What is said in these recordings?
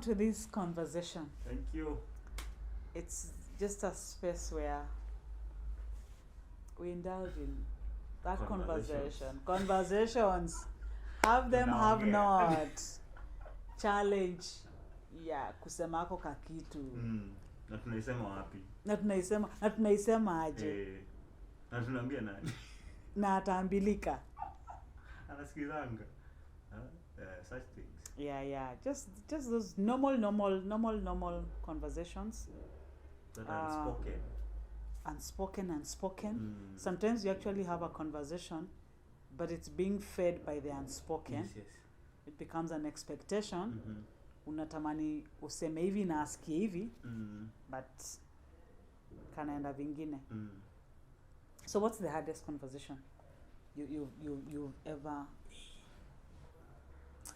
to this conversation. Thank you. It's just a space where we indulge in that conversations. Have them, have not. Challenge ya kusema ako kakitu. Na tunaisema wapi? Na tunaisema aje? Na tunaambia nani? Na ataambilika. Anasikizanga. Such things. Yeah. Just those normal conversations. That unspoken. Sometimes you actually have a conversation, but it's being fed by the unspoken. Yes. It becomes an expectation. Unatamani useme hivi na asikie hivi, but kanaenda vingine. So what's the hardest conversation you've ever?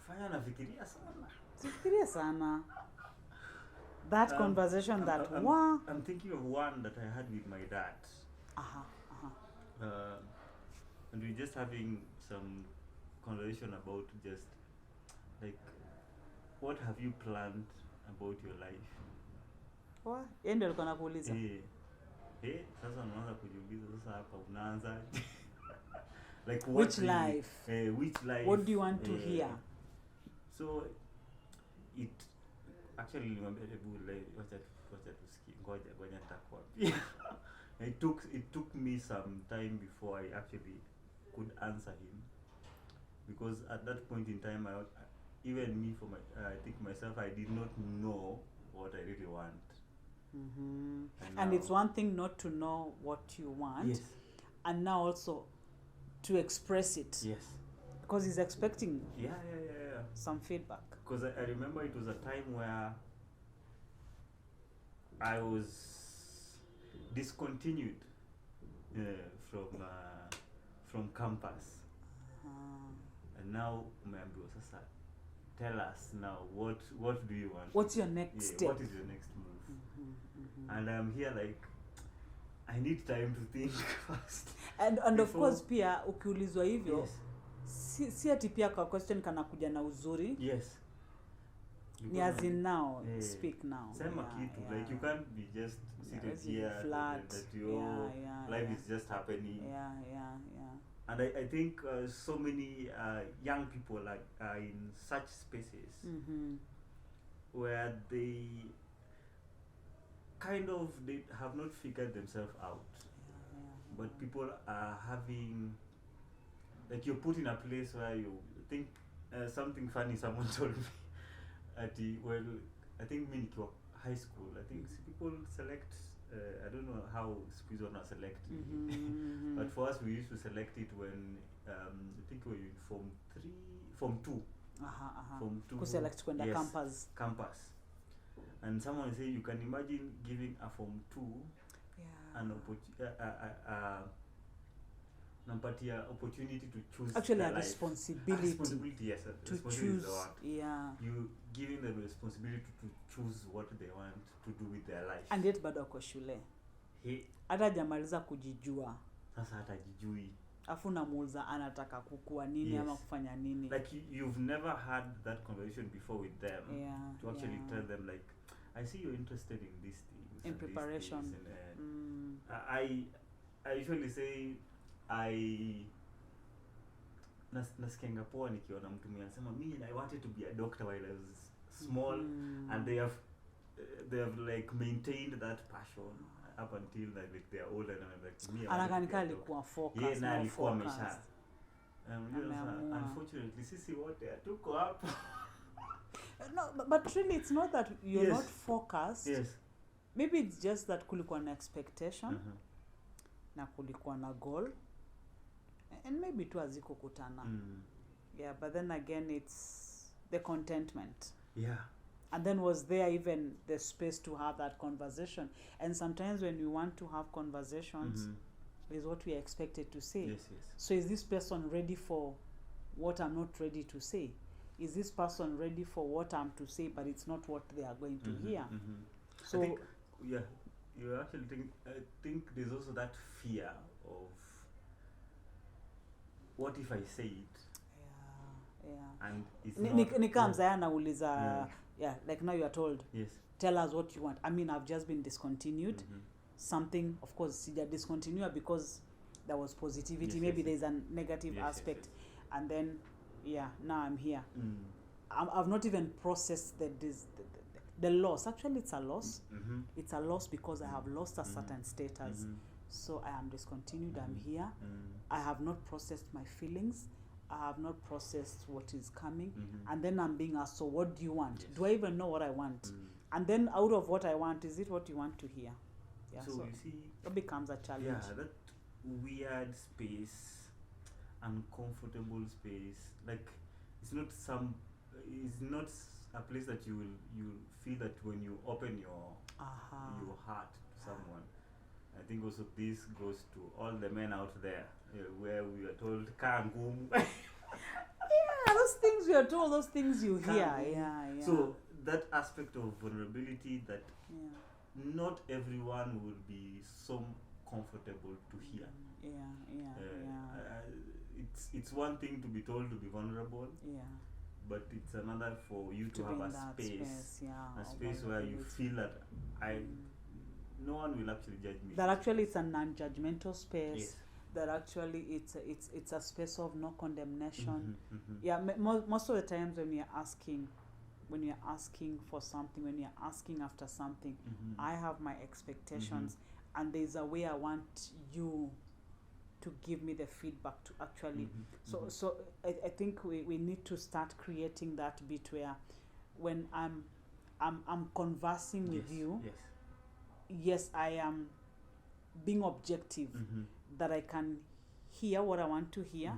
Fanya nafikiria sana. Fikiria sana. That conversation I'm thinking of one that I had with my dad. And we're just having some conversation about just like, what have you planned about your life? What? Yeye ndio alikuwa anakuuliza. Sasa unaanza kujiuliza sasa hapa unaanza like which life? Which life? What do you want to hear? So it actually nilimwambia hebu wacha tusikie ngoja nitakwambia. It took me some time before I actually could answer him, because at that point in time even me I think myself, I did not know what I really want. And it's one thing not to know what you want, yes, and now also to express it. Yes. Because he's expecting some feedback. Because I remember it was a time where I was discontinued from campus. And now umeambiwa sasa, tell us now, what do you want? What's your next step? What is your next move? And I'm here like, I need time to think first. And of course pia ukiulizwa hivyo, yes, si ati pia kwa question kana kuja na uzuri. Yes. Ni as in now, speak now. Sema kitu, like you can't be just seated here flat. that your life is just happening. Yeah. And I think so many young people are in such spaces where they they have not figured themselves out. But people are having, like, you're put in a place where you think something funny someone told me. I think in high school, I think people select, I don't know how schools are selected, but for us we used to select it when I think we were in Form 2. Form 2. Who select when the campus. And someone say you can imagine giving a Form 2 an opportunity to choose. Actually, a responsibility. Yes. To choose. You giving them the responsibility to choose what they want to do with their life. And yet bado ako shule. Hata hajamaliza kujijua. Sasa hatajijui. Afu namuuliza anataka kukua nini ama kufanya nini. Like you've never had that conversation before with them. To actually tell them, like, I see you're interested in these things. In preparation. I usually say nasikianga poa nikiona mtu mwenye anasema mimi I wanted to be a doctor while I was small, and they have like maintained that passion up until like they are older, and I'm like me. Anakanika alikuwa focus. Na alikuwa amesha. Unfortunately sisi wote tuko hapo. No, but really it's not that you're not focused. Yes. Maybe it's just that kulikuwa na expectation. Na kulikuwa na goal. And maybe tu hazikukutana. But then again it's the contentment. And then was there even the space to have that conversation? And sometimes when we want to have conversations, is what we are expected to say. Yes. So is this person ready for what I'm not ready to say? Is this person ready for what I'm to say, but it's not what they are going to hear? So I think, you actually think there's also that fear of, what if I say it? Yeah. and it's Nikaa mzaya anauliza, yeah, like now you are told, yes, tell us what you want. I mean, I've just been discontinued. Something, of course, sija discontinue because there was positivity. Yes, Maybe yes, there's a negative yes, aspect. yes. And then, yeah, now I'm here. I've not even processed the loss. Actually, it's a loss. It's a loss because I have lost a certain status. So I am discontinued. I'm here. I have not processed my feelings. I have not processed what is coming. And then I'm being asked, so what do you want? Yes. Do I even know what I want? And then out of what I want, is it what you want to hear? Yeah, so you see, it becomes a challenge. yeah, that weird space, uncomfortable space, like it's not a place that you feel that when you open your heart to someone. I think also this goes to all the men out there where we are told kangum. Yeah, those things we are told, those things you hear. Yeah. So that aspect of vulnerability that not everyone will be so comfortable to hear. It's one thing to be told to be vulnerable. Yeah. But it's another for you to have a space where you feel that no one will actually judge me. That actually it's a non-judgmental space. Yes. That actually it's a space of no condemnation. Yeah, most of the times when you're asking for something, when you're asking after something, I have my expectations, and there's a way I want you to give me the feedback to actually. So I think we need to start creating that bit where when I'm conversing with you. Yes, I am being objective, that I can hear what I want to hear,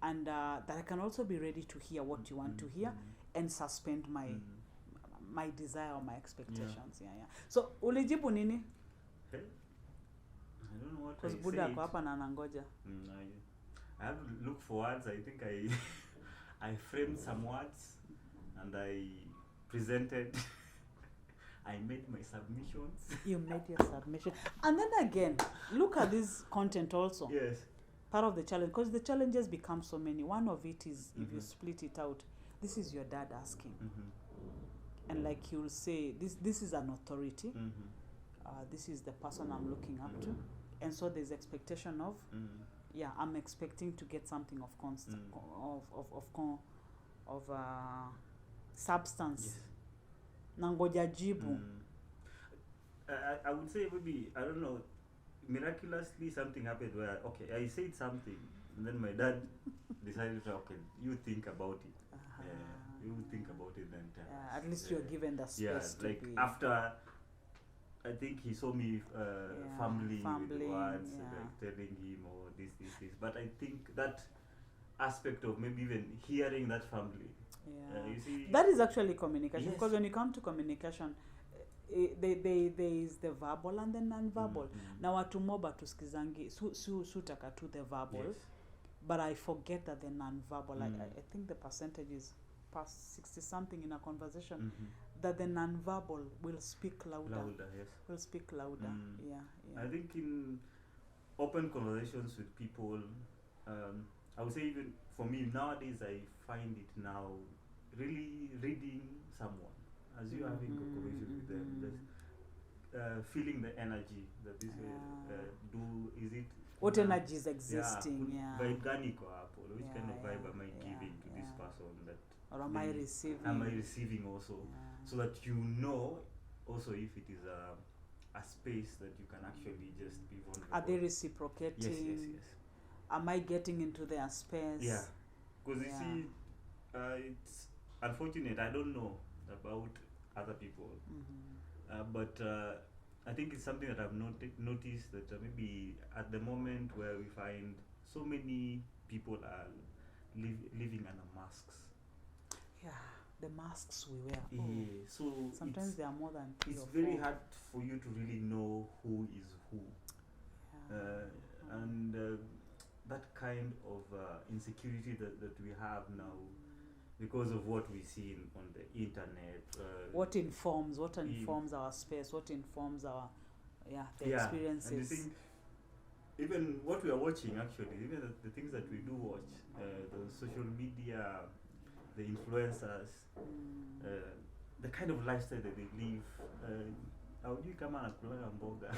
and that I can also be ready to hear what you want to hear, and suspend my desire or my expectations. Yeah. So ulijibu nini? I don't know what I said. Because Buddha ako hapa na anangoja. I have to look for words. I think I framed some words and I presented. I made my submissions. You made your submission. And then again, look at this content also. Yes. Part of the challenge, because the challenges become so many. One of it is, if you split it out, this is your dad asking. And like you'll say, this is an authority. This is the person I'm looking up to. And so there's expectation of, I'm expecting to get something of constant, of substance. Yes. Nangoja jibu. I would say maybe, I don't know, miraculously something happened where, okay, I said something, and then my dad decided to, okay, you think about it. You think about it then. At least you're given the space to like be. After, I think he saw me fumbling with words, like telling him, oh, this. But I think that aspect of maybe even hearing that family. You see, that is actually communication, because when you come to communication, there is the verbal and the non-verbal. Now watu moba tusikizangi sutaka to the verbal, but I forget that the non-verbal, I think the percentage is past 60 something in a conversation, that the non-verbal will speak louder. Will speak louder. I think in open conversations with people, I would say even for me nowadays, I find it now really reading someone as you having a conversation with them, just feeling the energy that this is it. What energy is existing? Vibe gani kwa hapo? Which kind of vibe am I giving to this person? That or am I receiving? Am I receiving also? So that you know also if it is a space that you can actually just be vulnerable. Are they reciprocating? Yes. Am I getting into their space? Yeah, because you see, it's unfortunate. I don't know about other people, but I think it's something that I've noticed that maybe at the moment where we find so many people are living under masks. Yeah, the masks we wear. So sometimes there are more than 3 it's or 4. very hard for you to really know who is who. And that kind of insecurity that we have now because of what we see on the internet. What informs our space, what informs our experiences. And you think even what we are watching actually, even the things that we do watch, the social media, the influencers, the kind of lifestyle that they live. Haujui kama anakula mboga.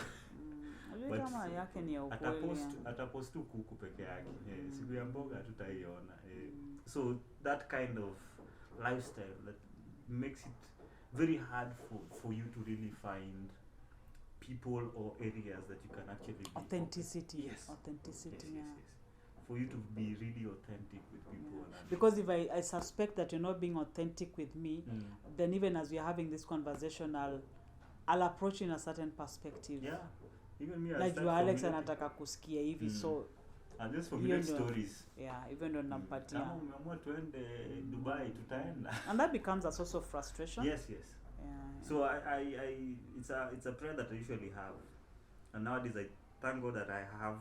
But kama yake ni ya ukweli. Atapost tu kuku peke yake. Siku ya mboga tutaiona. So that kind of lifestyle that makes it very hard for you to really find people or areas that you can actually be authenticity. Yes. Authenticity. Yes. For you to be really authentic with people. Because if I suspect that you're not being authentic with me, then even as we are having this conversation, I'll approach in a certain perspective. Yeah. Even me, like you Alex anataka kusikia hivi, so and just for stories. Yeah, even though nampatia. Kama umeamua tuende Dubai, tutaenda. And that becomes a source of frustration. Yes. Yeah. So I it's a prayer that I usually have. And nowadays I thank God that I have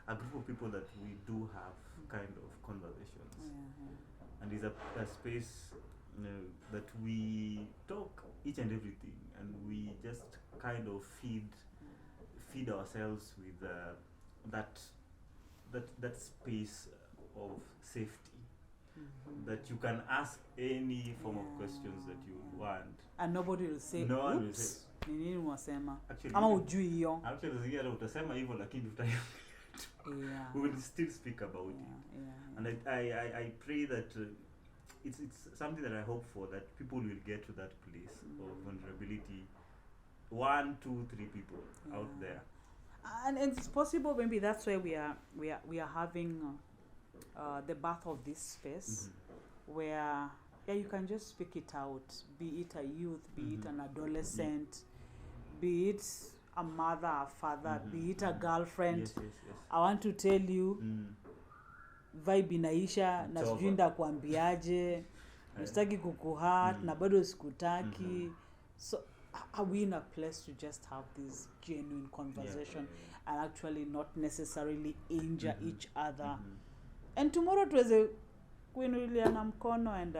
a group of people that we do have kind of conversations. And it's a space that we talk each and everything, and we just kind of feed ourselves with that space of safety, that you can ask any form of questions that you want, and nobody will say no one will say nini unasema ama ujui hiyo. Actually zingine utasema hivyo lakini we will still speak about it. And I pray that it's something that I hope for, that people will get to that place of vulnerability. 1, 2, 3 people out there, and it's possible maybe that's why we are having the birth of this space where you can just speak it out, be it a youth, be it an adolescent, be it a mother, a father, be it a girlfriend. Yes. I want to tell you vibe inaisha na sijui ndakuambiaje, sitaki kukuhat na bado sikutaki. So are we in a place to just have this genuine conversation and actually not necessarily injure each other, and tomorrow tuweze kuinuliana mkono and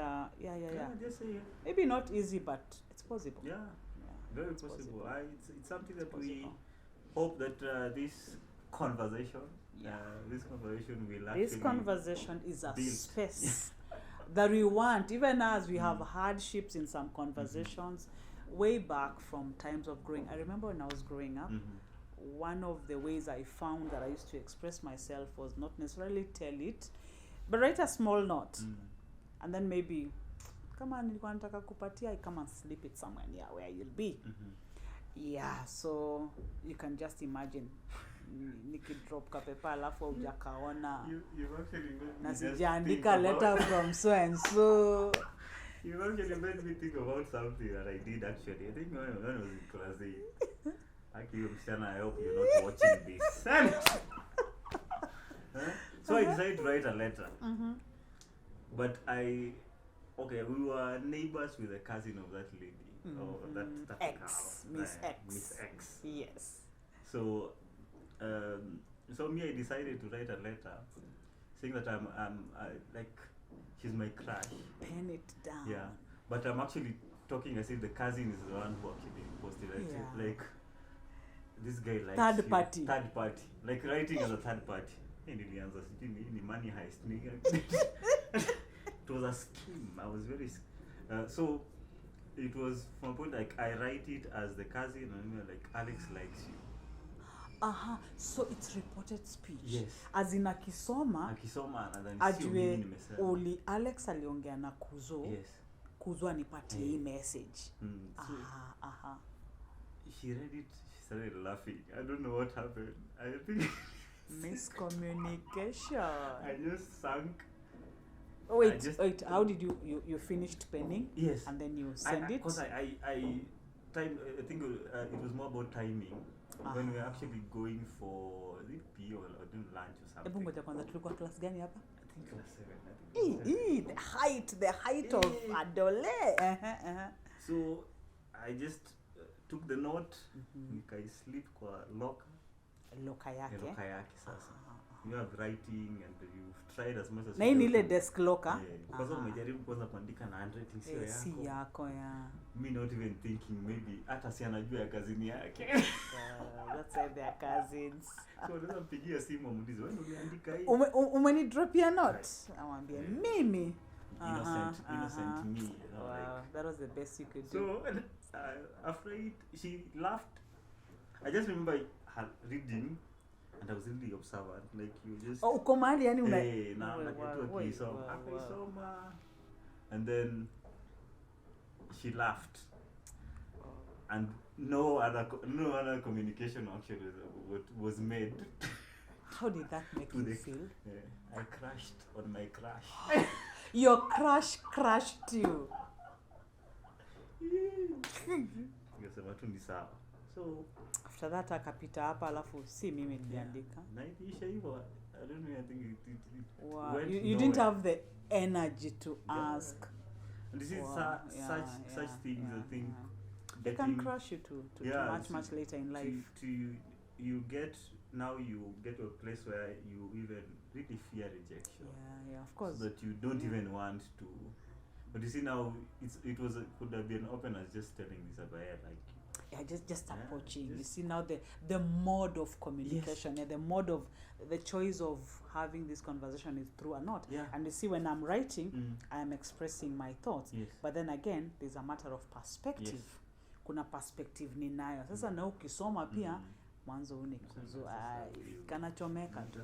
just say maybe not easy but it's possible. Very possible. It's something that we hope that this conversation will actually, this conversation is a space that we want, even as we have hardships in some conversations way back from times of growing. I remember when I was growing up, one of the ways I found that I used to express myself was not necessarily tell it, but write a small note. And then maybe, kama nilikuwa nataka kupatia, I come and slip it somewhere near where you'll be. Yeah, so you can just imagine nikidrop kapepa alafu hujakaona. You actually na sijaandika letter from so and so. You actually made me think about something that I did actually. I think when I was in class 8. Actually, I hope you're not watching this. So I decided to write a letter. But we were neighbors with a cousin of that lady. Or that X, girl. Miss X. Yes. So, so me, I decided to write a letter saying that I'm like, she's my crush. Pen it down. Yeah, but I'm actually talking as if the cousin is the one who actually posted it. Like, this guy likes third party. Third party. Like writing as a third party. Nilianza sijui ni money heist. It was a scheme. I was very so it was from a point like I write it as the cousin and like Alex likes you. So it's reported speech. Yes. As in akisoma and then ajue uli Alex aliongea na Kuzo. Yes. Kuzo anipatie hii message. She read it, she started laughing. I don't know what happened. I think miscommunication. I just sank. Wait, how did you finished penning? Yes. And then you send it? Because I think it was more about timing. When we were actually going for PE or doing lunch or something. Hebu ngoja kwanza tulikuwa class gani hapa? I think class 7. The height of adole. So I just took the note, nikai slip kwa loka yake sasa. You have writing and you've tried as much as na hii ni ile desk locker. Kwanza umejaribu kwanza kuandika na handwriting sio yako. Si yako ya. Me not even thinking maybe hata si anajua ya kazini yake. Let's say they are cousins. So unaweza mpigia simu muulize wewe uliandika hii. Umeni drop your note. Amwambie mimi innocent me, you know, Wow, like. that was the best you could do. So after it, she laughed. I just remember her reading, and I was really observant. Like you just. Oh, uko mahali yani una. Hey, na akisoma, and then she laughed, and no other communication actually was made. How did that make you feel? I crashed on my crush. Your crush crushed you. Nikasema tu ni sawa. So after that akapita hapa alafu si mimi niliandika. Na ikiisha hivyo, I don't know, I think it wow. went You didn't have the energy to ask. And this is such things, I think. They can crush you to much later in life. You get to a place where you even really fear rejection. Yeah, of course. So that you don't even want to. But you see now, could have been open as just telling Isabella, like. Yeah, just approaching. You see now the mode of communication, the mode of the choice of having this conversation is through or not. Yeah. And you see when I'm writing, I am expressing my thoughts. Yes. But then again, there's a matter of perspective. Yes. Kuna perspective ninayo. Sasa na ukisoma pia mwanzo unikuzo kanachomeka tu.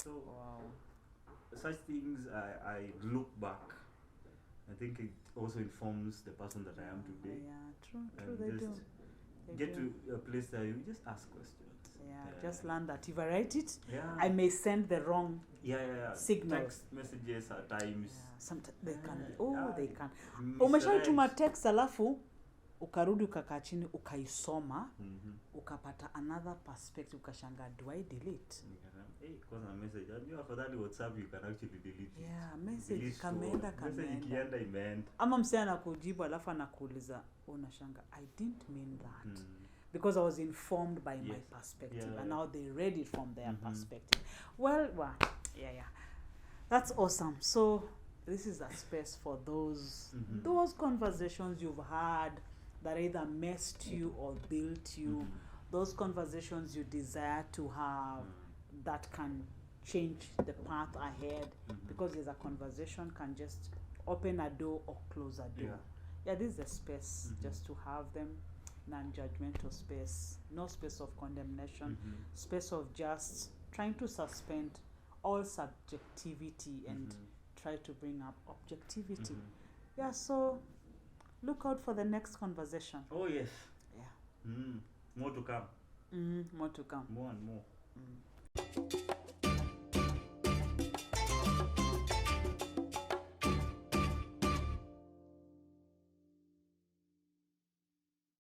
So such things I look back. I think it also informs the person that I am today. Yeah, true. They do. Get to a place that you just ask questions. Yeah, just learn that if I write it, yeah. I may send the wrong signal. Text messages at times. Yeah, sometimes they can be. They can. Umeshaituma text alafu ukarudi ukakaa chini ukaisoma ukapata another perspective ukashanga, do I delete? Because message afadhali WhatsApp you can actually delete it. Yeah, message kameenda ikienda imeenda. Ama msee anakujibu alafu anakuuliza unashanga, I didn't mean that. Because I was informed by my perspective and now they read it from their perspective. Well, yeah. That's awesome. So this is a space for those conversations you've had that either messed you or built you, those conversations you desire to have that can change the path ahead, because there's a conversation can just open a door or close a door. Yeah, this is a space just to have them, non-judgmental space, no space of condemnation, space of just trying to suspend all subjectivity and try to bring up objectivity. Yeah, so look out for the next conversation. Oh yes. Yeah. More to come. More to come. More and more.